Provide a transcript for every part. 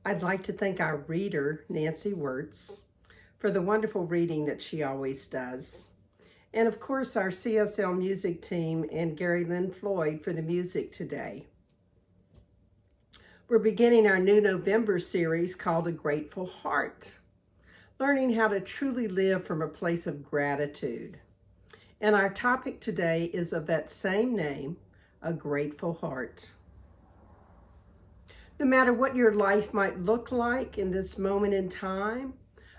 I'd like to thank our reader, Nancy Wirtz, for the wonderful reading that she always does. And of course, our CSL music team and Gary Lynn Floyd for the music today. We're beginning our new November series called A Grateful Heart, learning how to truly live from a place of gratitude. And our topic today is of that same name, a grateful heart. No matter what your life might look like in this moment in time,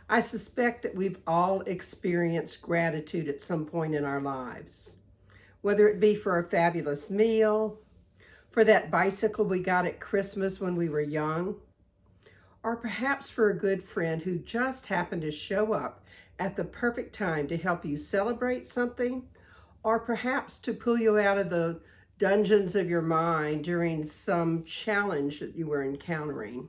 I suspect that we've all experienced gratitude at some point in our lives. Whether it be for a fabulous meal, for that bicycle we got at Christmas when we were young, or perhaps for a good friend who just happened to show up at the perfect time to help you celebrate something, or perhaps to pull you out of the dungeons of your mind during some challenge that you were encountering.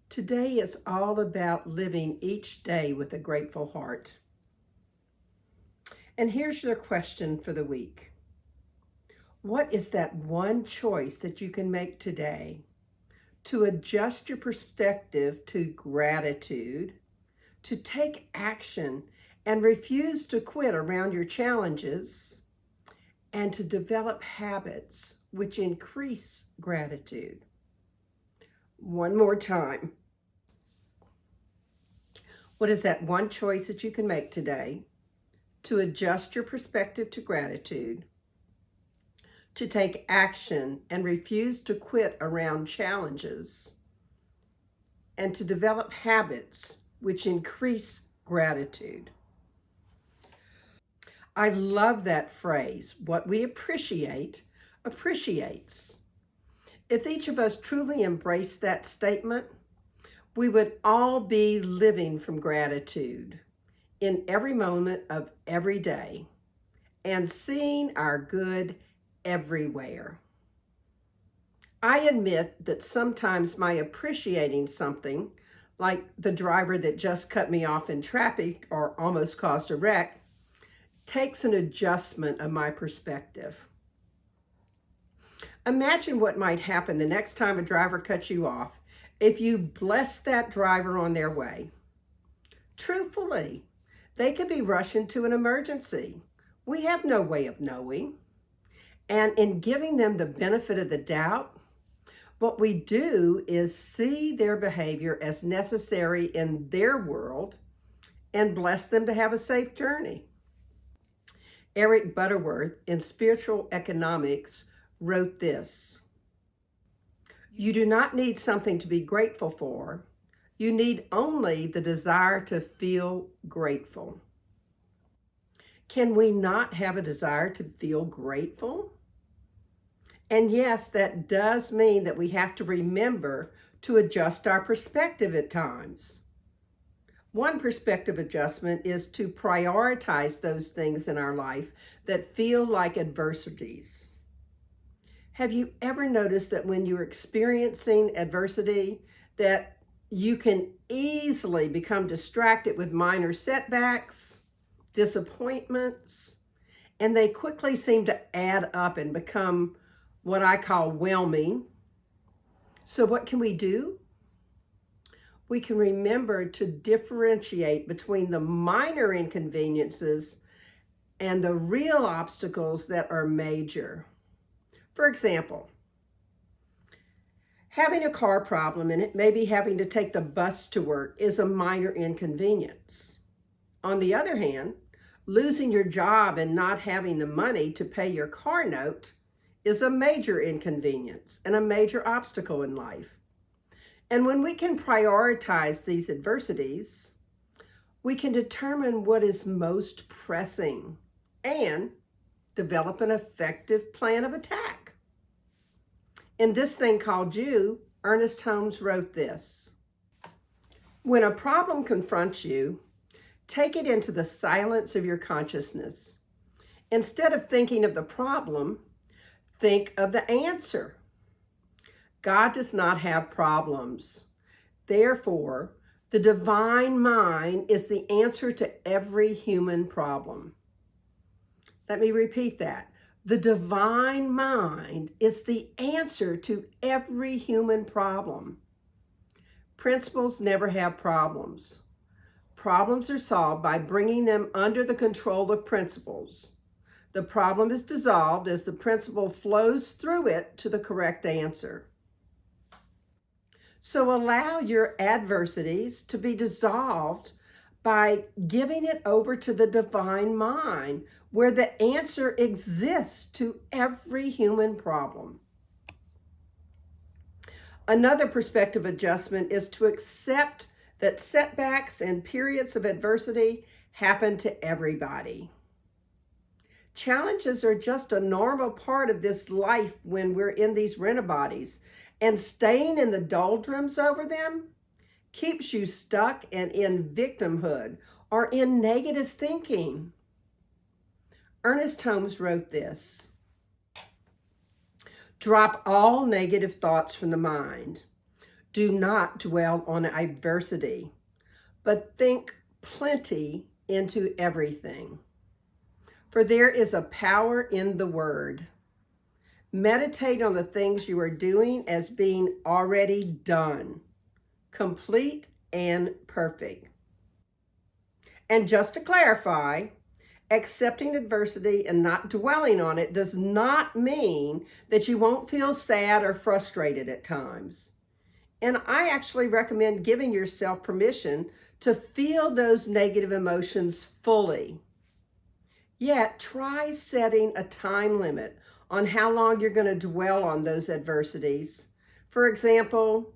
Today is all about living each day with a grateful heart. And here's your question for the week. What is that one choice that you can make today to adjust your perspective to gratitude, to take action and refuse to quit around your challenges, and to develop habits which increase gratitude? One more time. What is that one choice that you can make today to adjust your perspective to gratitude, to take action and refuse to quit around challenges, and to develop habits which increase gratitude? I love that phrase, what we appreciate, appreciates. If each of us truly embraced that statement, we would all be living from gratitude in every moment of every day and seeing our good everywhere. I admit that sometimes my appreciating something, like the driver that just cut me off in traffic or almost caused a wreck, takes an adjustment of my perspective. Imagine what might happen the next time a driver cuts you off if you bless that driver on their way. Truthfully, they could be rushing to an emergency. We have no way of knowing. And in giving them the benefit of the doubt, what we do is see their behavior as necessary in their world and bless them to have a safe journey. Eric Butterworth in Spiritual Economics wrote this: "You do not need something to be grateful for. You need only the desire to feel grateful." Can we not have a desire to feel grateful? And yes, that does mean that we have to remember to adjust our perspective at times. One perspective adjustment is to prioritize those things in our life that feel like adversities. Have you ever noticed that when you're experiencing adversity, that you can easily become distracted with minor setbacks, disappointments, and they quickly seem to add up and become what I call whelming? So what can we do? We can remember to differentiate between the minor inconveniences and the real obstacles that are major. For example, having a car problem and it maybe having to take the bus to work is a minor inconvenience. On the other hand, losing your job and not having the money to pay your car note is a major inconvenience and a major obstacle in life. And when we can prioritize these adversities, we can determine what is most pressing and develop an effective plan of attack. In This Thing Called You, Ernest Holmes wrote this: "When a problem confronts you, take it into the silence of your consciousness. Instead of thinking of the problem, think of the answer. God does not have problems. Therefore, the divine mind is the answer to every human problem." Let me repeat that. The divine mind is the answer to every human problem. Principles never have problems. Problems are solved by bringing them under the control of principles. The problem is dissolved as the principle flows through it to the correct answer. So allow your adversities to be dissolved by giving it over to the divine mind, where the answer exists to every human problem. Another perspective adjustment is to accept that setbacks and periods of adversity happen to everybody. Challenges are just a normal part of this life when we're in these rent-a-bodies, and staying in the doldrums over them keeps you stuck and in victimhood or in negative thinking. Ernest Holmes wrote this: drop all negative thoughts from the mind. Do not dwell on adversity, but think plenty into everything. For there is a power in the word. Meditate on the things you are doing as being already done, complete and perfect. And just to clarify, accepting adversity and not dwelling on it does not mean that you won't feel sad or frustrated at times. And I actually recommend giving yourself permission to feel those negative emotions fully. Yet try setting a time limit on how long you're going to dwell on those adversities. For example,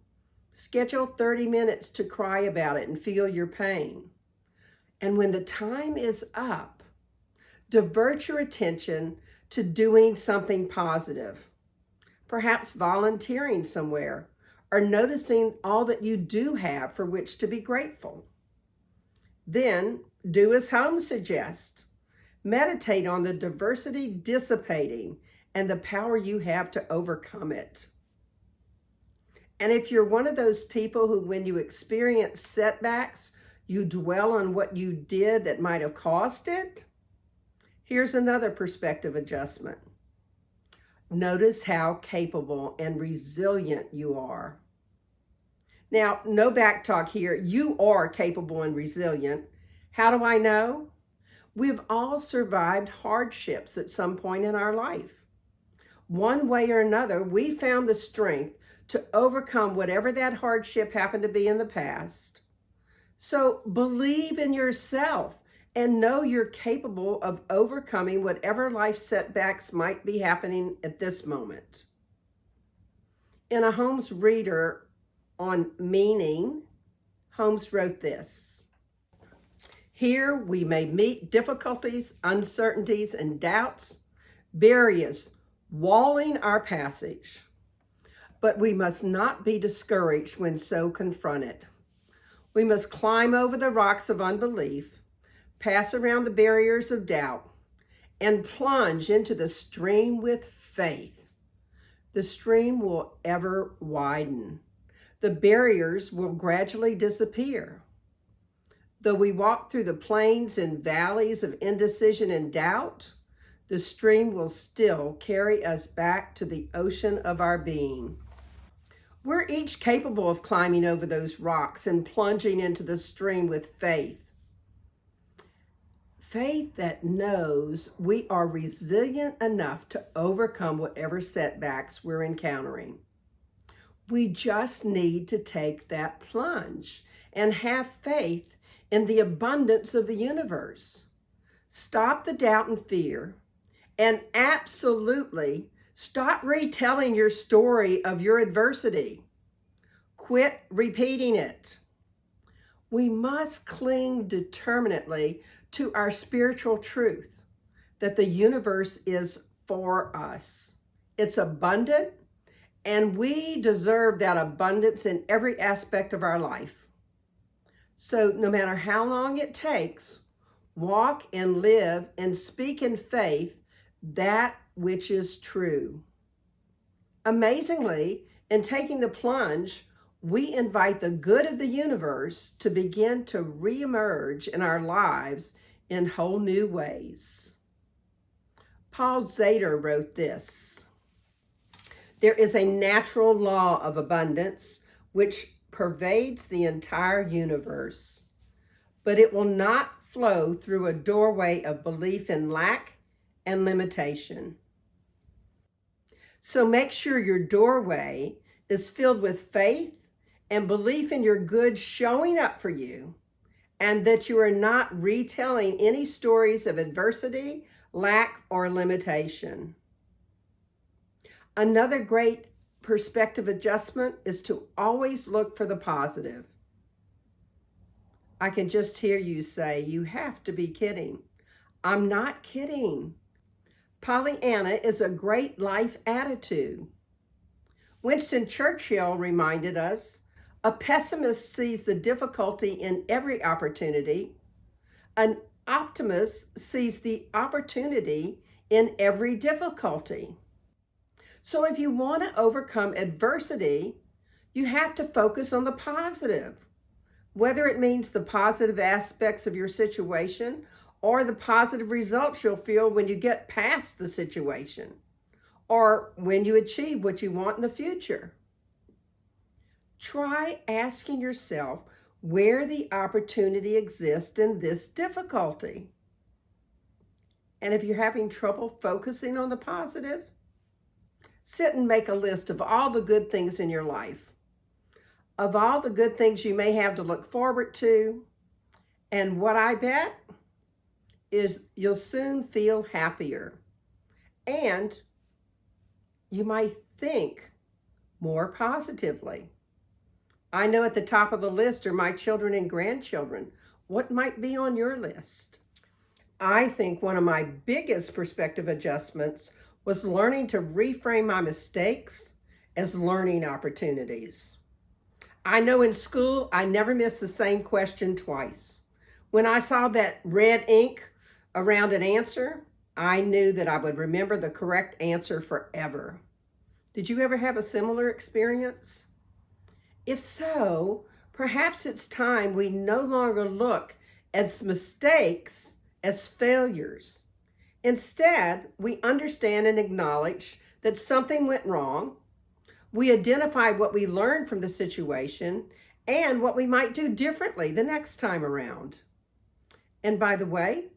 schedule 30 minutes to cry about it and feel your pain. And when the time is up, divert your attention to doing something positive, perhaps volunteering somewhere, or noticing all that you do have for which to be grateful. Then do as Holmes suggests. Meditate on the adversity dissipating and the power you have to overcome it. And if you're one of those people who, when you experience setbacks, you dwell on what you did that might have caused it, here's another perspective adjustment. Notice how capable and resilient you are. Now, no back talk here. You are capable and resilient. How do I know? We've all survived hardships at some point in our life. One way or another, we found the strength to overcome whatever that hardship happened to be in the past. So believe in yourself and know you're capable of overcoming whatever life setbacks might be happening at this moment. In a Holmes reader on meaning, Holmes wrote this: here we may meet difficulties, uncertainties, and doubts, barriers walling our passage. But we must not be discouraged when so confronted. We must climb over the rocks of unbelief, pass around the barriers of doubt, and plunge into the stream with faith. The stream will ever widen. The barriers will gradually disappear. Though we walk through the plains and valleys of indecision and doubt, the stream will still carry us back to the ocean of our being. We're each capable of climbing over those rocks and plunging into the stream with faith. Faith that knows we are resilient enough to overcome whatever setbacks we're encountering. We just need to take that plunge and have faith in the abundance of the universe. Stop the doubt and fear, and absolutely stop retelling your story of your adversity. Quit repeating it. We must cling determinately to our spiritual truth that the universe is for us. It's abundant, and we deserve that abundance in every aspect of our life. So no matter how long it takes, walk and live and speak in faith that which is true. Amazingly, in taking the plunge, we invite the good of the universe to begin to reemerge in our lives in whole new ways. Paul Zader wrote this: there is a natural law of abundance which pervades the entire universe, but it will not flow through a doorway of belief in lack and limitation. So make sure your doorway is filled with faith and belief in your good showing up for you, and that you are not retelling any stories of adversity, lack, or limitation. Another great perspective adjustment is to always look for the positive. I can just hear you say, "You have to be kidding." I'm not kidding. Pollyanna is a great life attitude. Winston Churchill reminded us, a pessimist sees the difficulty in every opportunity. An optimist sees the opportunity in every difficulty. So if you want to overcome adversity, you have to focus on the positive, whether it means the positive aspects of your situation or the positive results you'll feel when you get past the situation, or when you achieve what you want in the future. Try asking yourself where the opportunity exists in this difficulty. And if you're having trouble focusing on the positive, sit and make a list of all the good things in your life, of all the good things you may have to look forward to. And what I bet is you'll soon feel happier, and you might think more positively. I know at the top of the list are my children and grandchildren. What might be on your list? I think one of my biggest perspective adjustments was learning to reframe my mistakes as learning opportunities. I know in school, I never missed the same question twice. When I saw that red ink around an answer, I knew that I would remember the correct answer forever. Did you ever have a similar experience? If so, perhaps it's time we no longer look at mistakes as failures. Instead, we understand and acknowledge that something went wrong. We identify what we learned from the situation and what we might do differently the next time around. And by the way,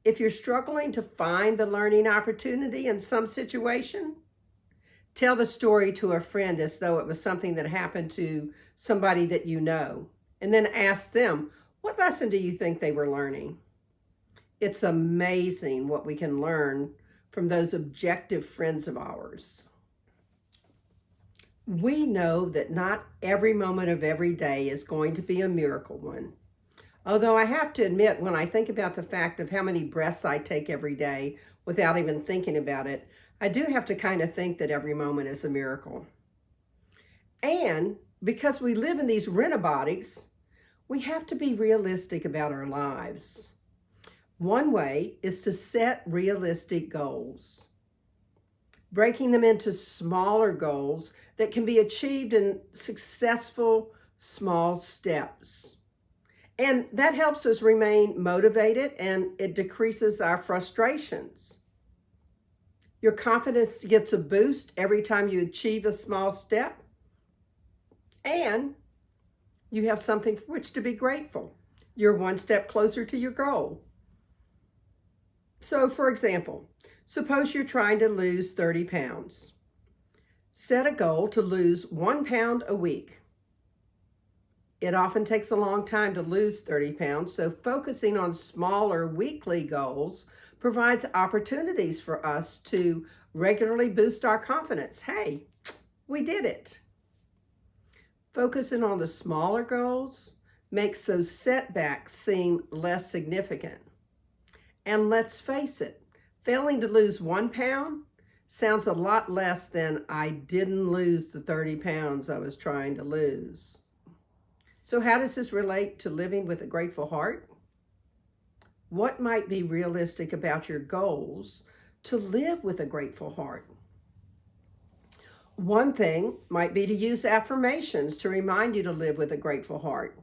if you're struggling to find the learning opportunity in some situation, tell the story to a friend as though it was something that happened to somebody that you know, and then ask them, what lesson do you think they were learning? It's amazing what we can learn from those objective friends of ours. We know that not every moment of every day is going to be a miracle one. Although I have to admit, when I think about the fact of how many breaths I take every day without even thinking about it, I do have to kind of think that every moment is a miracle. And because we live in these rent-a-bodies, we have to be realistic about our lives. One way is to set realistic goals, breaking them into smaller goals that can be achieved in successful small steps. And that helps us remain motivated, and it decreases our frustrations. Your confidence gets a boost every time you achieve a small step, and you have something for which to be grateful. You're one step closer to your goal. So, for example, suppose you're trying to lose 30 pounds. Set a goal to lose 1 pound a week. It often takes a long time to lose 30 pounds, so focusing on smaller weekly goals provides opportunities for us to regularly boost our confidence. Hey, we did it. Focusing on the smaller goals makes those setbacks seem less significant. And let's face it, failing to lose 1 pound sounds a lot less than I didn't lose the 30 pounds I was trying to lose. So how does this relate to living with a grateful heart? What might be realistic about your goals to live with a grateful heart? One thing might be to use affirmations to remind you to live with a grateful heart,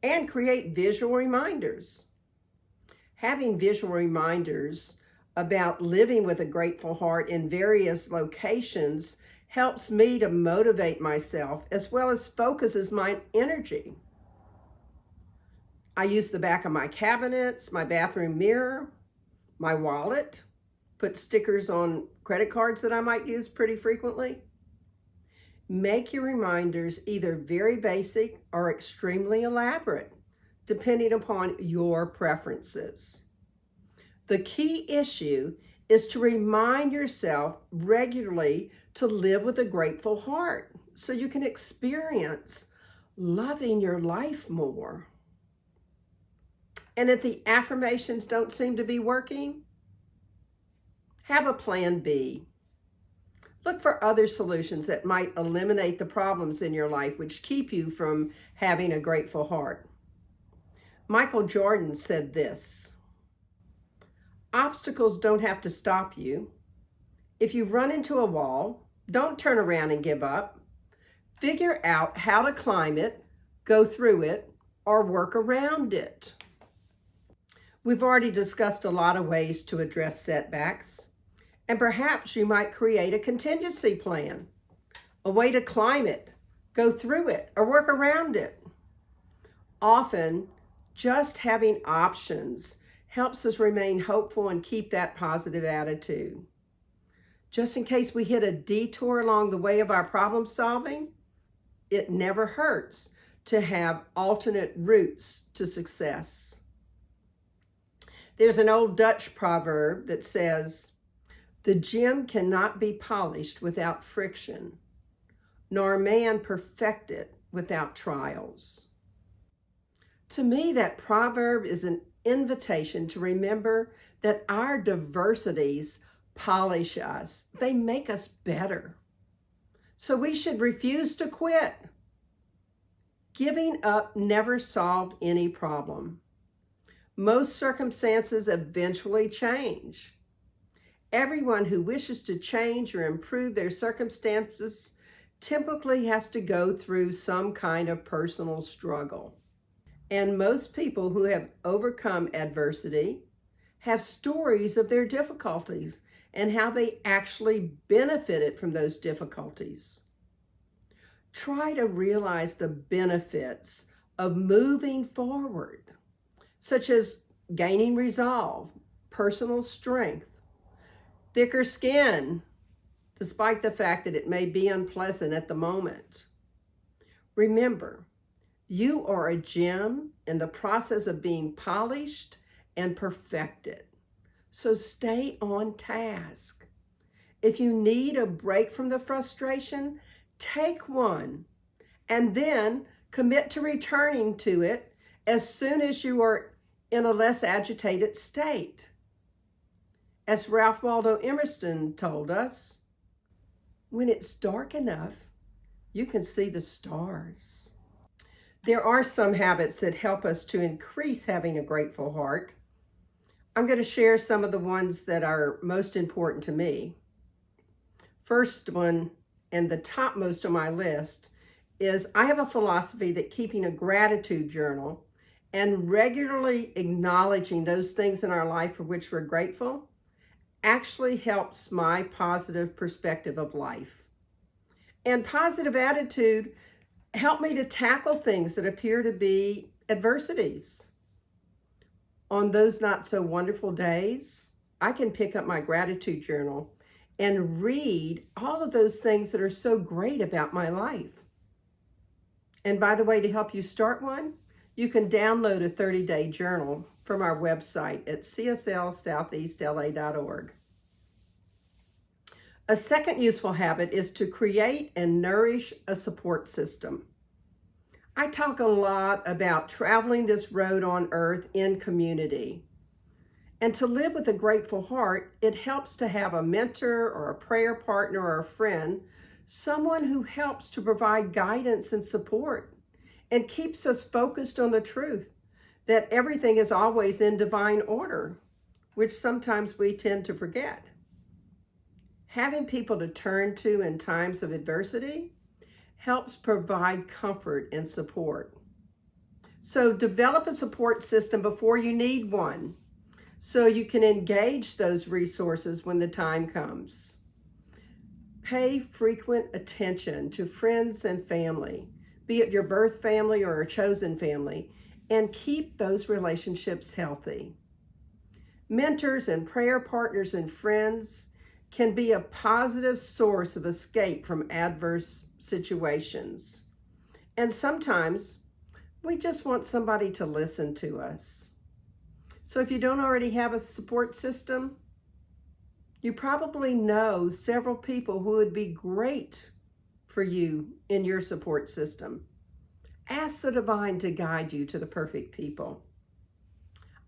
and create visual reminders. Having visual reminders about living with a grateful heart in various locations helps me to motivate myself as well as focuses my energy. I use the back of my cabinets, my bathroom mirror, my wallet, put stickers on credit cards that I might use pretty frequently. Make your reminders either very basic or extremely elaborate, depending upon your preferences. The key issue is to remind yourself regularly to live with a grateful heart so you can experience loving your life more. And if the affirmations don't seem to be working, have a plan B. Look for other solutions that might eliminate the problems in your life which keep you from having a grateful heart. Michael Jordan said this: obstacles don't have to stop you. If you run into a wall, don't turn around and give up. Figure out how to climb it, go through it, or work around it. We've already discussed a lot of ways to address setbacks, and perhaps you might create a contingency plan, a way to climb it, go through it, or work around it. Often, just having options helps us remain hopeful and keep that positive attitude. Just in case we hit a detour along the way of our problem solving, it never hurts to have alternate routes to success. There's an old Dutch proverb that says, "The gem cannot be polished without friction, nor man perfected without trials." To me, that proverb is an invitation to remember that our diversities polish us. They make us better. So we should refuse to quit. Giving up never solved any problem. Most circumstances eventually change. Everyone who wishes to change or improve their circumstances typically has to go through some kind of personal struggle. And most people who have overcome adversity have stories of their difficulties and how they actually benefited from those difficulties. Try to realize the benefits of moving forward, such as gaining resolve, personal strength, thicker skin, despite the fact that it may be unpleasant at the moment. Remember, you are a gem in the process of being polished and perfected. So stay on task. If you need a break from the frustration, take one, and then commit to returning to it as soon as you are in a less agitated state. As Ralph Waldo Emerson told us, when it's dark enough, you can see the stars. There are some habits that help us to increase having a grateful heart. I'm going to share some of the ones that are most important to me. First one, and the topmost on my list, is I have a philosophy that keeping a gratitude journal and regularly acknowledging those things in our life for which we're grateful actually helps my positive perspective of life. And positive attitude helped me to tackle things that appear to be adversities. On those not so wonderful days, I can pick up my gratitude journal and read all of those things that are so great about my life. And by the way, to help you start one, you can download a 30-day journal from our website at cslsoutheastla.org. A second useful habit is to create and nourish a support system. I talk a lot about traveling this road on earth in community. And to live with a grateful heart, it helps to have a mentor or a prayer partner or a friend, someone who helps to provide guidance and support and keeps us focused on the truth that everything is always in divine order, which sometimes we tend to forget. Having people to turn to in times of adversity helps provide comfort and support. So develop a support system before you need one, so you can engage those resources when the time comes. Pay frequent attention to friends and family, be it your birth family or a chosen family, and keep those relationships healthy. Mentors and prayer partners and friends can be a positive source of escape from adverse situations. And sometimes we just want somebody to listen to us. So if you don't already have a support system, you probably know several people who would be great for you in your support system. Ask the divine to guide you to the perfect people.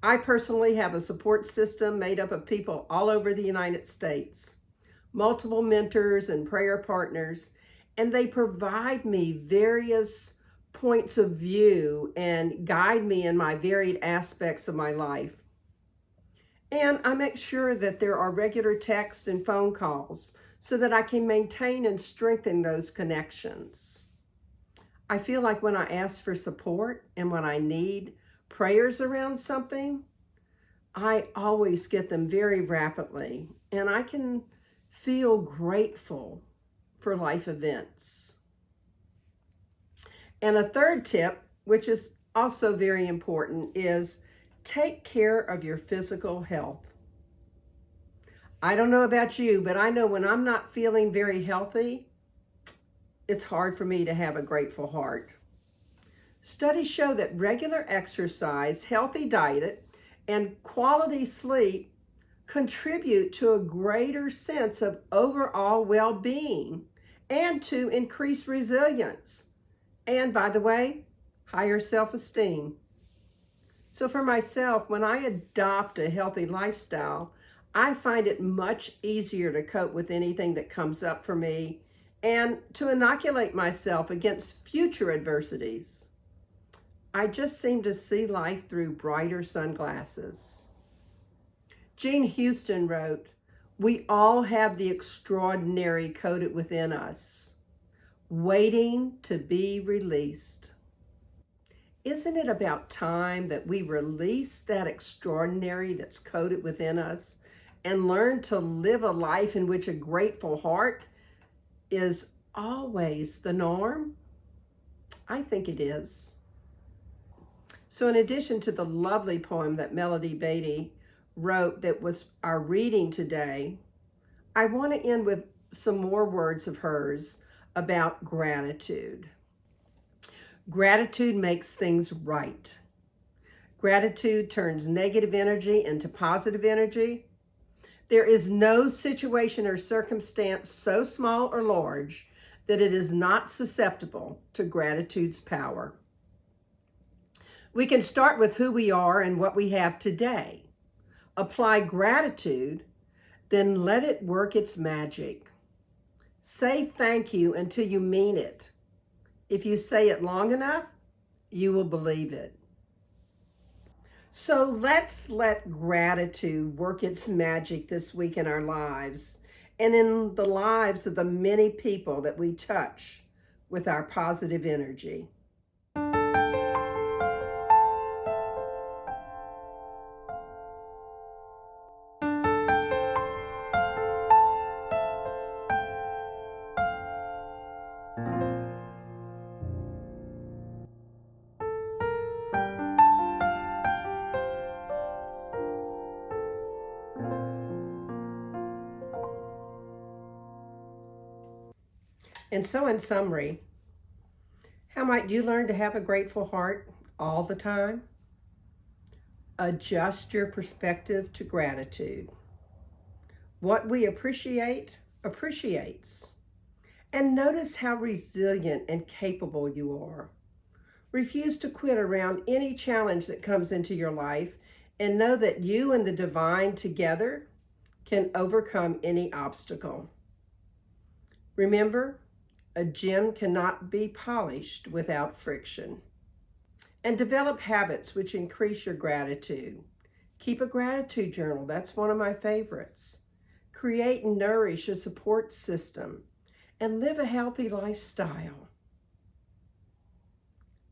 I personally have a support system made up of people all over the United States, multiple mentors and prayer partners, and they provide me various points of view and guide me in my varied aspects of my life. And I make sure that there are regular texts and phone calls so that I can maintain and strengthen those connections. I feel like when I ask for support and when I need prayers around something, I always get them very rapidly, and I can feel grateful for life events. And a third tip, which is also very important, is take care of your physical health. I don't know about you, but I know when I'm not feeling very healthy, it's hard for me to have a grateful heart. Studies show that regular exercise, healthy diet, and quality sleep contribute to a greater sense of overall well-being and to increase resilience. And by the way, higher self-esteem. So for myself, when I adopt a healthy lifestyle, I find it much easier to cope with anything that comes up for me and to inoculate myself against future adversities. I just seem to see life through brighter sunglasses. Jean Houston wrote, "We all have the extraordinary coded within us, waiting to be released." Isn't it about time that we release that extraordinary that's coded within us and learn to live a life in which a grateful heart is always the norm? I think it is. So in addition to the lovely poem that Melody Beatty wrote that was our reading today, I want to end with some more words of hers about gratitude. Gratitude makes things right. Gratitude turns negative energy into positive energy. There is no situation or circumstance so small or large that it is not susceptible to gratitude's power. We can start with who we are and what we have today. Apply gratitude, then let it work its magic. Say thank you until you mean it. If you say it long enough, you will believe it. So let's let gratitude work its magic this week in our lives and in the lives of the many people that we touch with our positive energy. And so in summary, how might you learn to have a grateful heart all the time? Adjust your perspective to gratitude. What we appreciate, appreciates. And notice how resilient and capable you are. Refuse to quit around any challenge that comes into your life, and know that you and the divine together can overcome any obstacle. Remember, a gem cannot be polished without friction. And develop habits which increase your gratitude. Keep a gratitude journal. That's one of my favorites. Create and nourish a support system and live a healthy lifestyle.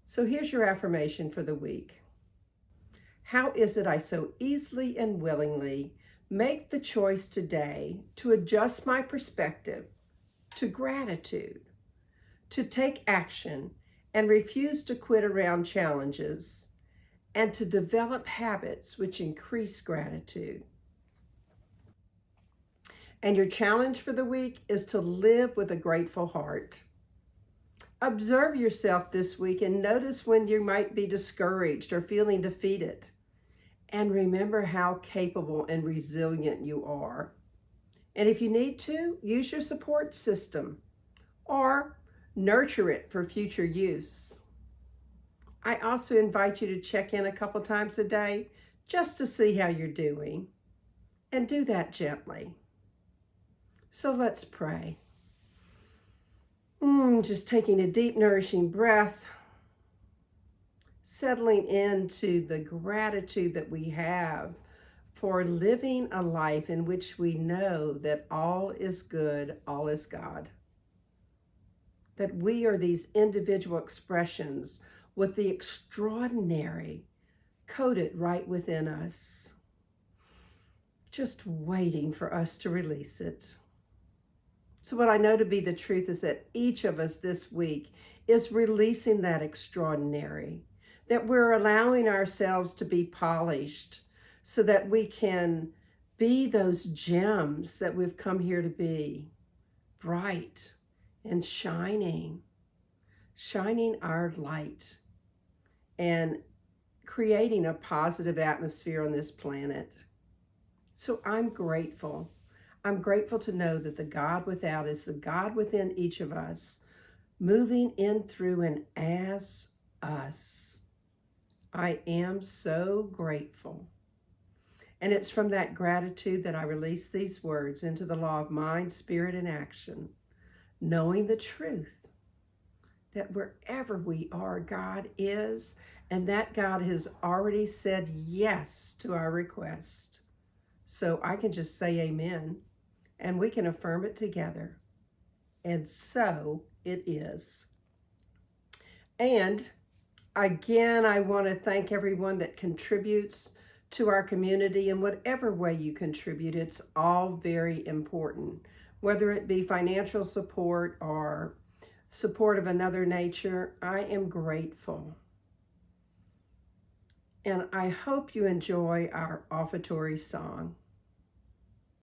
So here's your affirmation for the week. How is it I so easily and willingly make the choice today to adjust my perspective to gratitude, to take action and refuse to quit around challenges, and to develop habits which increase gratitude. And your challenge for the week is to live with a grateful heart. Observe yourself this week and notice when you might be discouraged or feeling defeated. And remember how capable and resilient you are. And if you need to, use your support system or nurture it for future use. I also invite you to check in a couple times a day just to see how you're doing, and do that gently. So let's pray. Just taking a deep, nourishing breath, settling into the gratitude that we have for living a life in which we know that all is good, all is God. That we are these individual expressions with the extraordinary coded right within us, just waiting for us to release it. So what I know to be the truth is that each of us this week is releasing that extraordinary, that we're allowing ourselves to be polished so that we can be those gems that we've come here to be, bright and shining our light and creating a positive atmosphere on this planet. So I'm grateful. I'm grateful to know that the God without is the God within each of us, moving in, through, and as us. I am so grateful. And it's from that gratitude that I release these words into the law of mind, spirit, and action, knowing the truth that wherever we are, God is, and that God has already said yes to our request. So I can just say amen, and we can affirm it together. And so it is. And again, I want to thank everyone that contributes to our community in whatever way you contribute. It's all very important, whether it be financial support or support of another nature. I am grateful. And I hope you enjoy our offertory song.